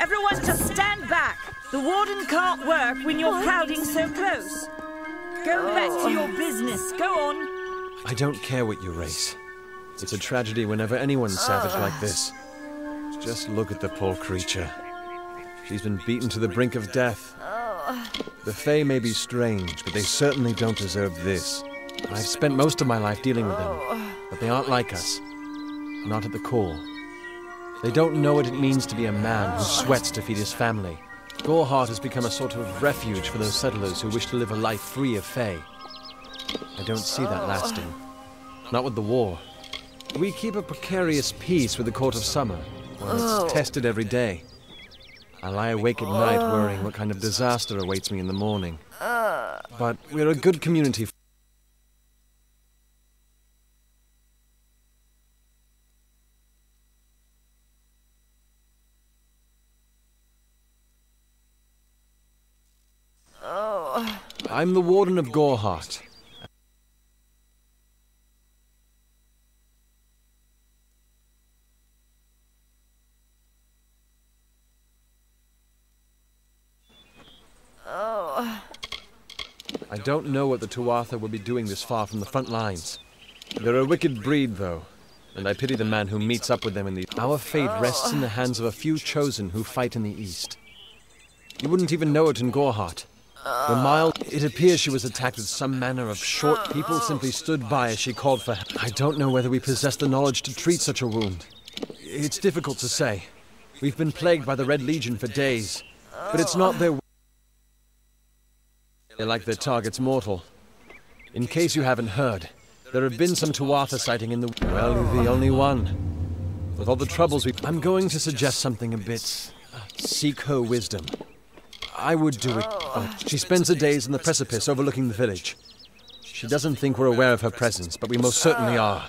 Everyone just stand back. The warden can't work when you're crowding so close. Go back to your business. Go on. I don't care what you race. It's a tragedy whenever anyone's savage like this. Just look at the poor creature. She's been beaten to the brink of death. The Fae may be strange, but they certainly don't deserve this. I've spent most of my life dealing with them, but they aren't like us. Not at the core. They don't know what it means to be a man who sweats to feed his family. Goreheart has become a sort of refuge for those settlers who wish to live a life free of Fae. I don't see that lasting. Not with the war. We keep a precarious peace with the Court of Summer. Well, it's tested every day. I lie awake at night worrying what kind of disaster awaits me in the morning. But we're a good community. I'm the Warden of Goreheart. I don't know what the Tuatha will be doing this far from the front lines. They're a wicked breed, though, and I pity the man who meets up with them in the... Our fate rests in the hands of a few chosen who fight in the east. You wouldn't even know it in Goreheart. The mild... It appears she was attacked with some manner of short people simply stood by as she called for help. I don't know whether we possess the knowledge to treat such a wound. It's difficult to say. We've been plagued by the Red Legion for days, but it's not their... They like their targets mortal. In case you haven't heard, there have been some Tuatha sighting in the... Well, you're the only one. With all the troubles I'm going to suggest something a bit... seek her wisdom. I would do it, but she spends her days in the precipice overlooking the village. She doesn't think we're aware of her presence, but we most certainly are.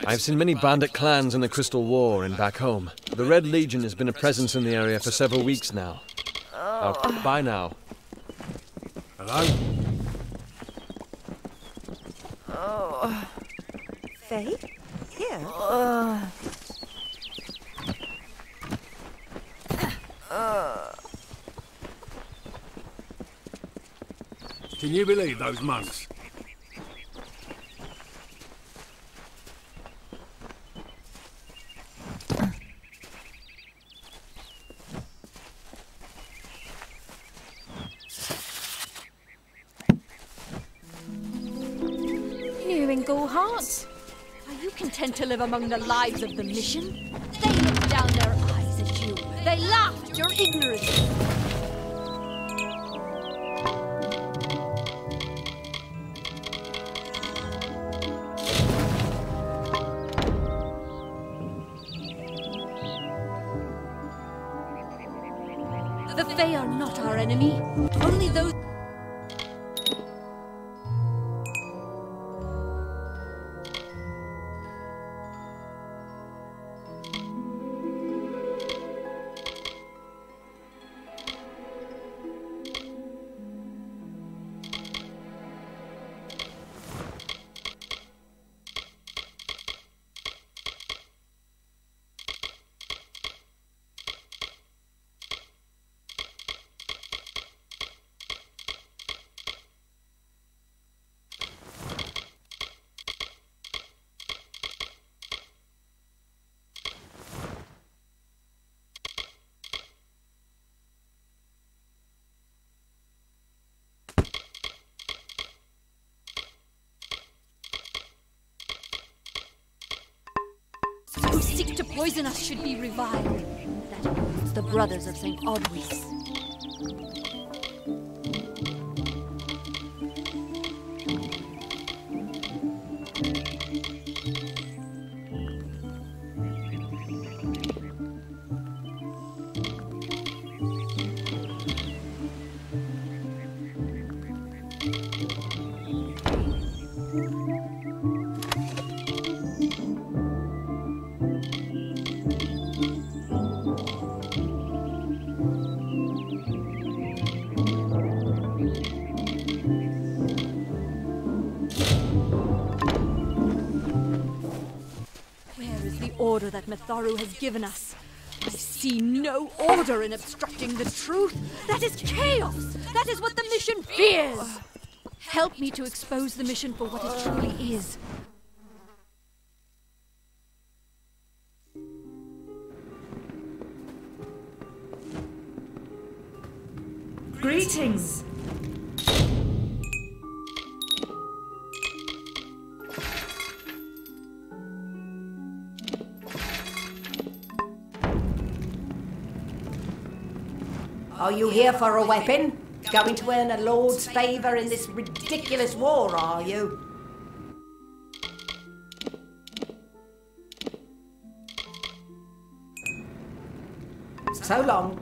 I've seen many bandit clans in the Crystal War and back home. The Red Legion has been a presence in the area for several weeks now. Bye now. Hello? Faye? Here? Can you believe those monks? You in Goreheart? Are you content to live among the lives of the mission? They looked down their eyes at you. They laughed at your ignorance. The Fae are not our enemy. Only those... who seek to poison us should be reviled. That includes the brothers of St. Audwys. Order that Matharu has given us. I see no order in obstructing the truth. That is chaos. That is what the mission fears. Help me to expose the mission for what it truly is. Greetings. Are you here for a weapon? Going to earn a lord's favour in this ridiculous war, are you? So long.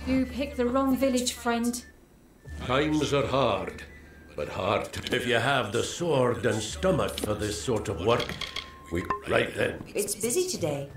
You picked the wrong village, friend. Times are hard, but hard if you have the sword and stomach for this sort of work. Right then. It's busy today.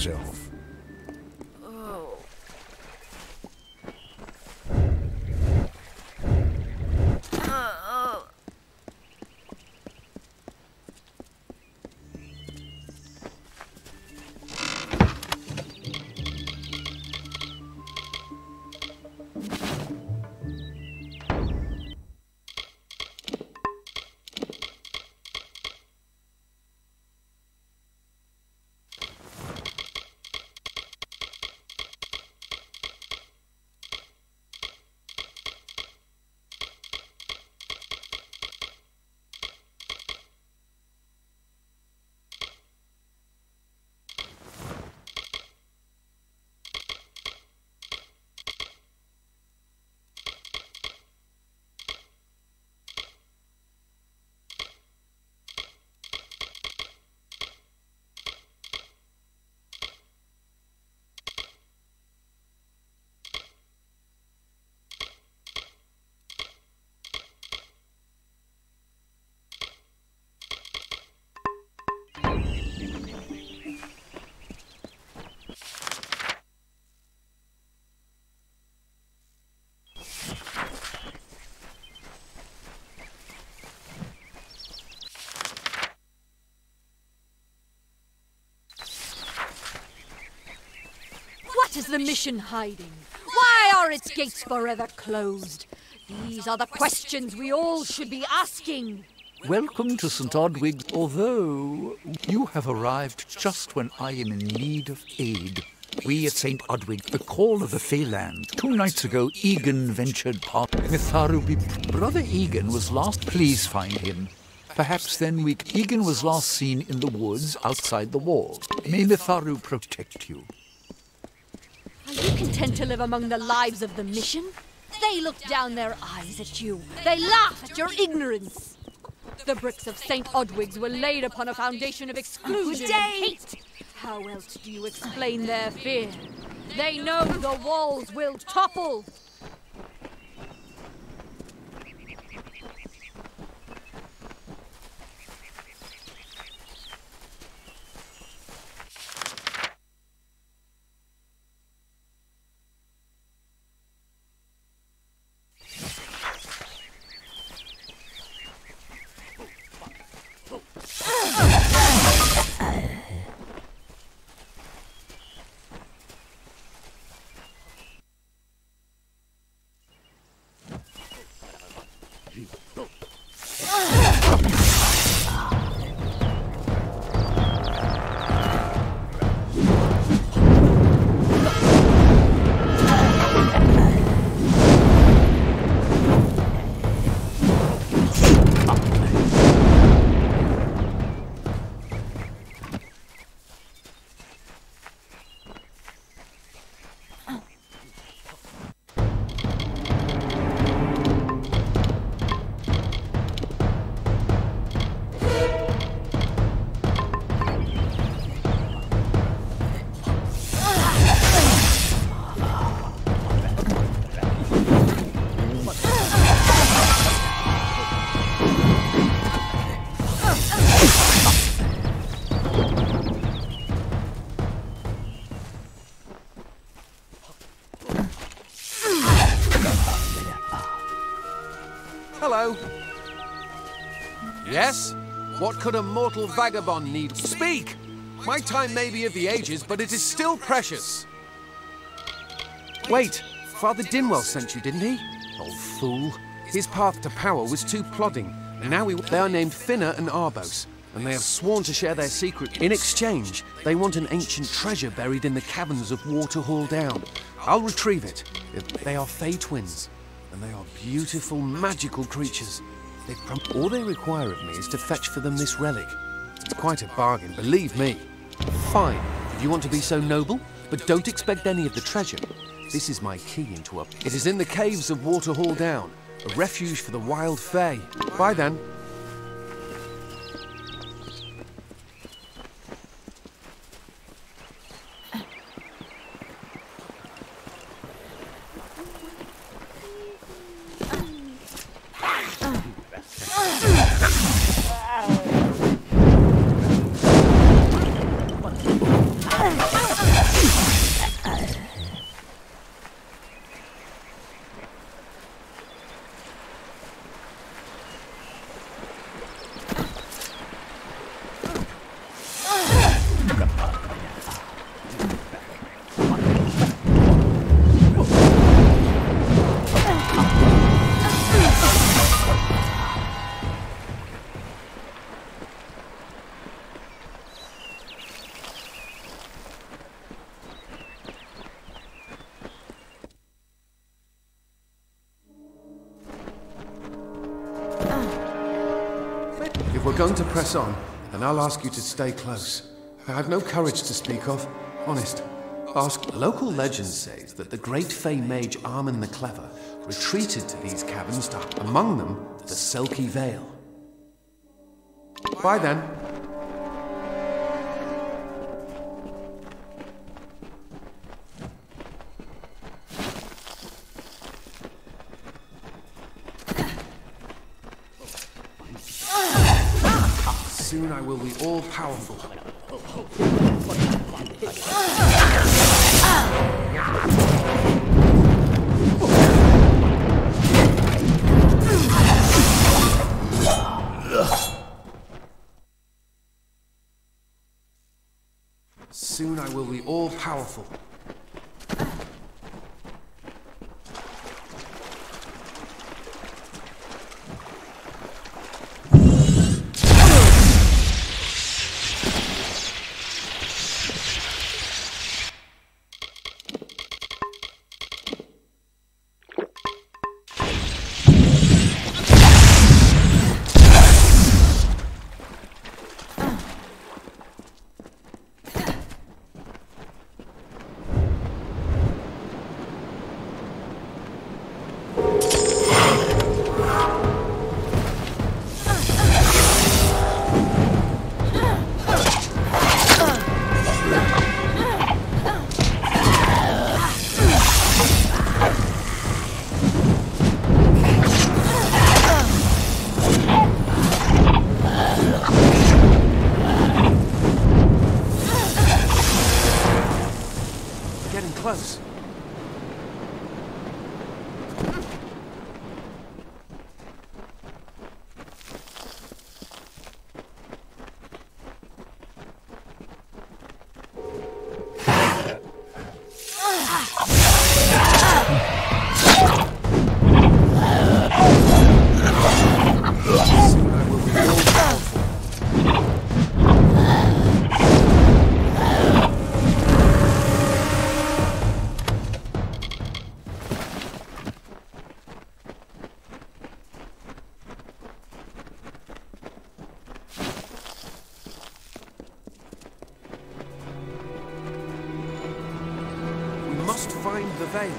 Yourself. What is the mission hiding? Why are its gates forever closed? These are the questions we all should be asking. Welcome to St. Odwig's, although you have arrived just when I am in need of aid. We at St. Odwig, the call of the Feyland. 2 nights ago, Egan ventured past Mitharu. Brother Egan was last. Please find him. Perhaps then Egan was last seen in the woods outside the walls. May Mitharu protect you. Are you content to live among the lives of the mission? They look down their eyes at you. They laugh at your ignorance. The bricks of St. Odwig's were laid upon a foundation of exclusion and hate. How else do you explain their fear? They know the walls will topple! Hello. Yes? What could a mortal vagabond need? Speak! My time may be of the ages, but it is still precious. Wait, Father Dinwell sent you, didn't he? Old fool. His path to power was too plodding, and now they are named Finner and Arbos, and they have sworn to share their secret. In exchange, they want an ancient treasure buried in the caverns of Waterhall Down. I'll retrieve it. They are Fey twins, and they are beautiful, magical creatures. All they require of me is to fetch for them this relic. It's quite a bargain, believe me. Fine, if you want to be so noble, but don't expect any of the treasure. This is my key into a... It is in the caves of Waterhall Down, a refuge for the wild Fey. Bye then. We're going to press on, and I'll ask you to stay close. I have no courage to speak of, honest. Local legend says that the great Fey mage Armin the Clever retreated to these caverns, among them the Selkie Vale. Bye then. Soon I will be all-powerful. Soon I will be all-powerful. close. Must find the veil.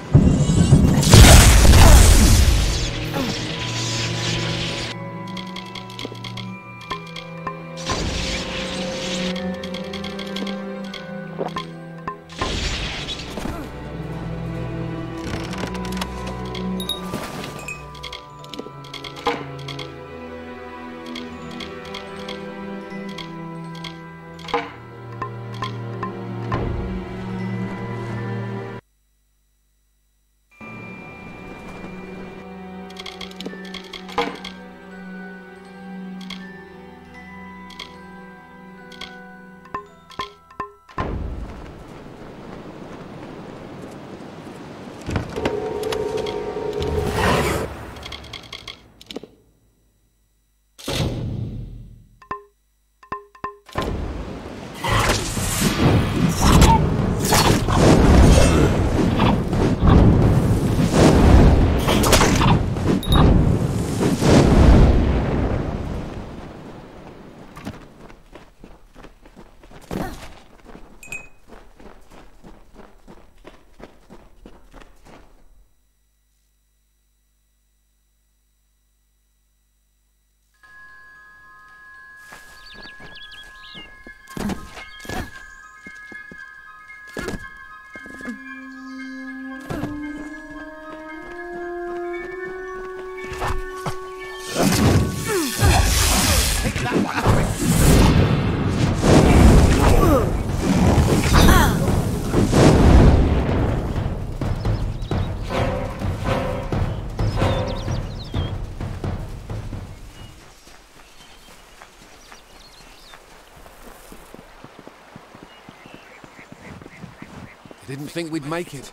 Didn't think we'd make it.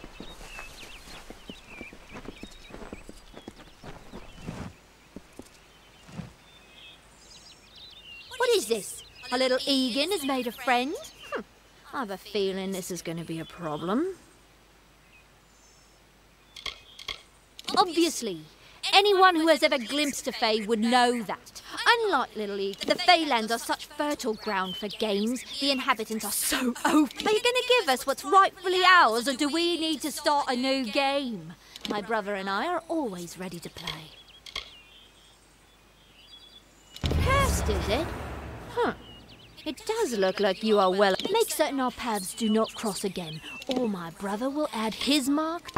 What is this? A little Egan has made a friend? I have a feeling this is going to be a problem. Obviously, anyone who has ever glimpsed a Fae would know that. Unlike Little Egan, the Feylands are such fertile ground for games. The inhabitants are so open. Are you going to give us what's rightfully ours, or do we need to start a new game? My brother and I are always ready to play. Cursed, is it? It does look like you are well. Make certain our paths do not cross again, or my brother will add his mark.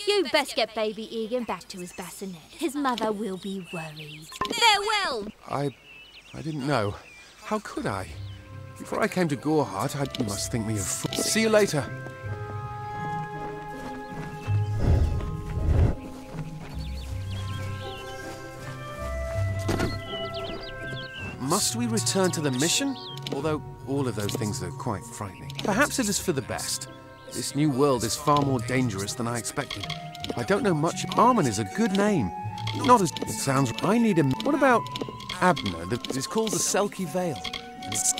You best get baby Egan back to his bassinet. His mother will be worried. Farewell! I didn't know. How could I? Before I came to Gorehart, you must think me a fool. See you later. Must we return to the mission? Although all of those things are quite frightening. Perhaps it is for the best. This new world is far more dangerous than I expected. I don't know much. Armin is a good name. Not as it sounds. I need a... What about Abner? It's called the Selkie Vale.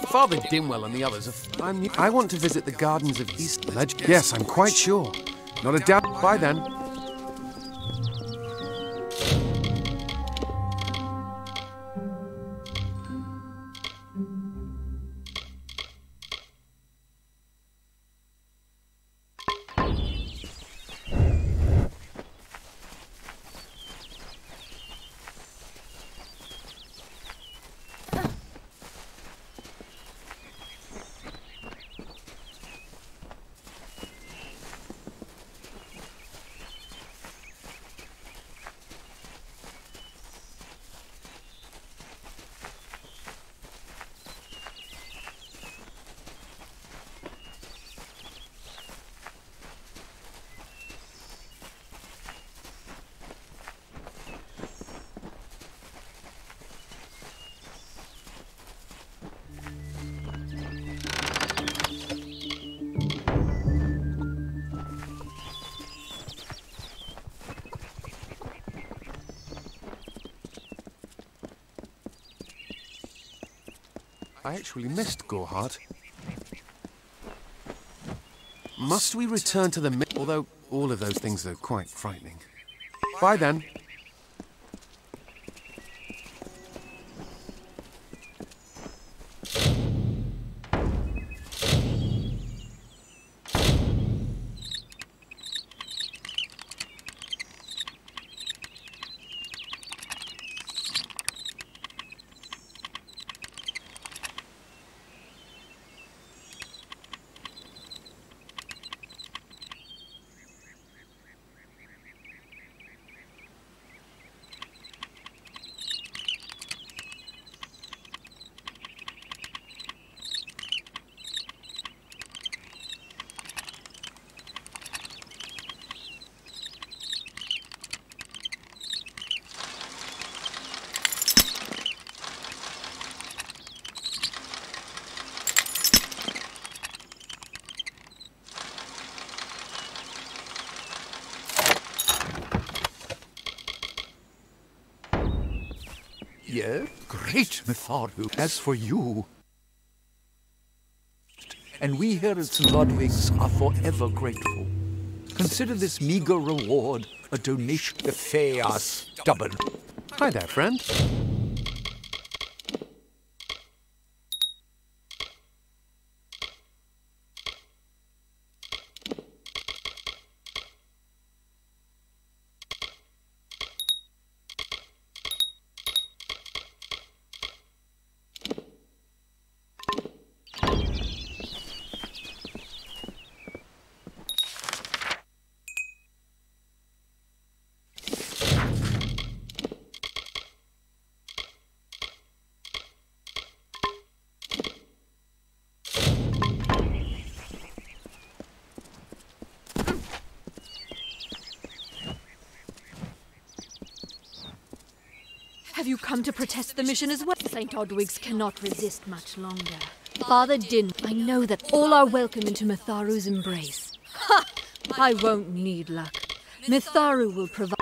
Father Dimwell and the others are... I want to visit the gardens of East Ledge. Yes, I'm quite sure. Not a doubt. Bye then. I actually missed Gorhart. Must we return to the although all of those things are quite frightening. Bye then. Yeah, great, Mitharu. As for you, and we here at St. Ludwig's are forever grateful. Consider this meager reward a donation to fay our stubborn. Hi there, friend. Have you come to protest the mission as well? St. Odwig's cannot resist much longer. Father Din, I know that all are welcome into Mitharu's embrace. Ha! I won't need luck. Mitharu will provide...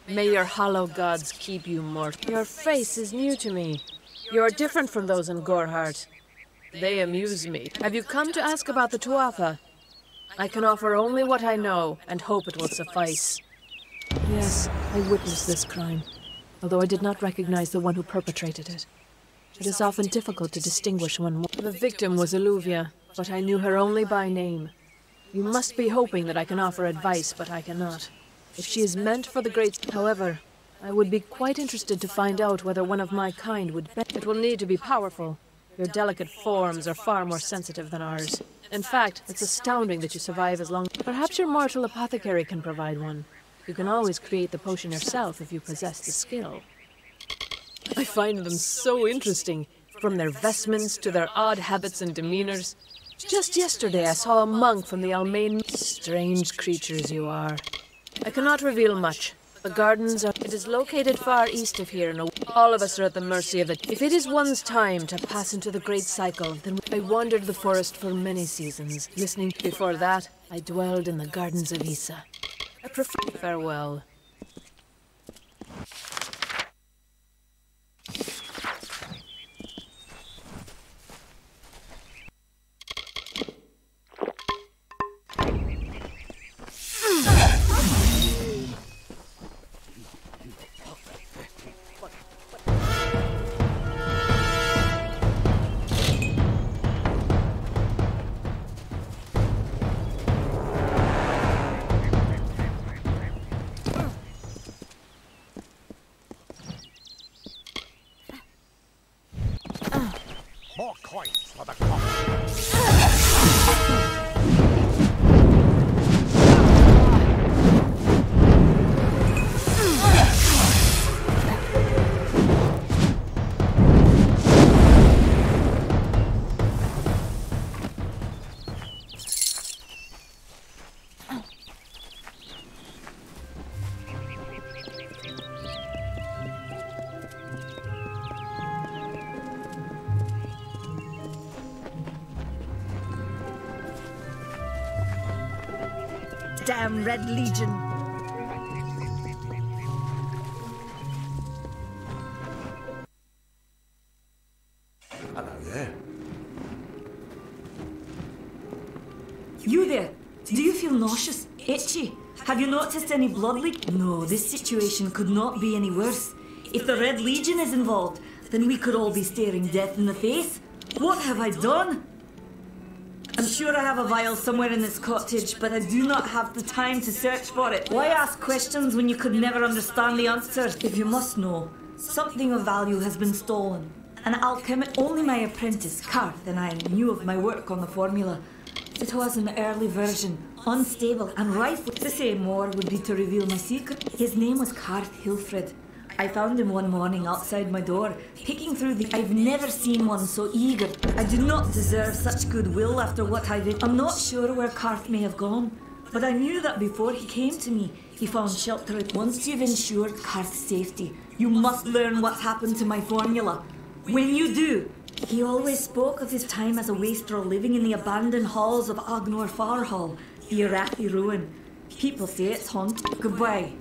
May your hollow gods keep you mortal. Your face is new to me. You're different from those in Gorhart. They amuse me. Have you come to ask about the Tuatha? I can offer only what I know, and hope it will suffice. Yes, I witnessed this crime, although I did not recognize the one who perpetrated it. It is often difficult to distinguish one more. The victim was Illuvia, but I knew her only by name. You must be hoping that I can offer advice, but I cannot. If she is meant for the great... However, I would be quite interested to find out whether one of my kind would... It will need to be powerful. Your delicate forms are far more sensitive than ours. In fact, it's astounding that you survive as long... Perhaps your mortal apothecary can provide one. You can always create the potion yourself if you possess the skill. I find them so interesting, from their vestments to their odd habits and demeanors. Just yesterday I saw a monk from the Almain... Strange creatures you are. I cannot reveal much. The gardens are... It is located far east of here, and all of us are at the mercy of it. If it is one's time to pass into the great cycle, then I wandered the forest for many seasons, listening. Before that, I dwelled in the gardens of Issa. I prefer... Farewell. Damn Red Legion. Hello there. You there? Do you feel nauseous? Itchy? Have you noticed any blood leak? No, this situation could not be any worse. If the Red Legion is involved, then we could all be staring death in the face. What have I done? I'm sure I have a vial somewhere in this cottage, but I do not have the time to search for it. Why ask questions when you could never understand the answer? If you must know, something of value has been stolen. An alchemist, only my apprentice, Karth, and I knew of my work on the formula. It was an early version, unstable and rife. To say more would be to reveal my secret. His name was Karth Hilfred. I found him one morning outside my door, picking through the... I've never seen one so eager. I do not deserve such goodwill after what I did. I'm not sure where Karth may have gone, but I knew that before he came to me, he found shelter. Once you've ensured Karth's safety, you must learn what's happened to my formula. When you do, he always spoke of his time as a wastrel living in the abandoned halls of Agnor Farhall, the Arathi ruin. People say it's haunted. Goodbye.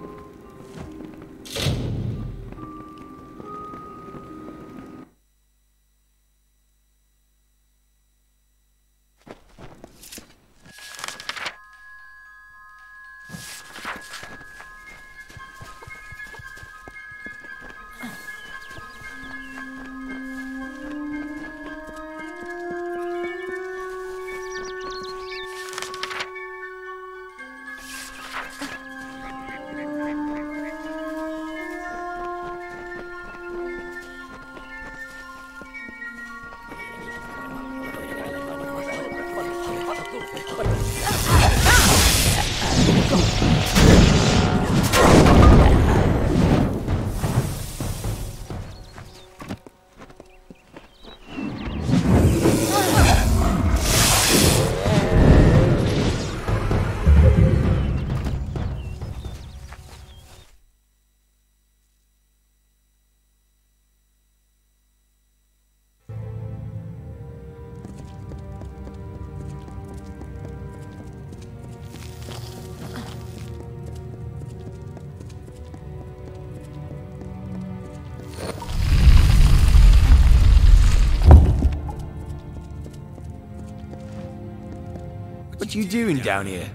What are you doing down here?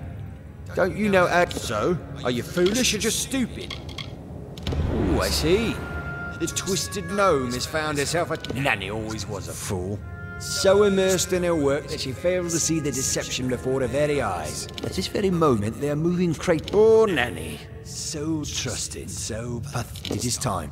Don't you know how... So? Are you foolish or just stupid? Oh, I see. The twisted gnome has found herself a... Nanny always was a fool. So immersed in her work that she failed to see the deception before her very eyes. At this very moment, they are moving crate... Oh, Nanny. So trusting, so pathetic. It is time.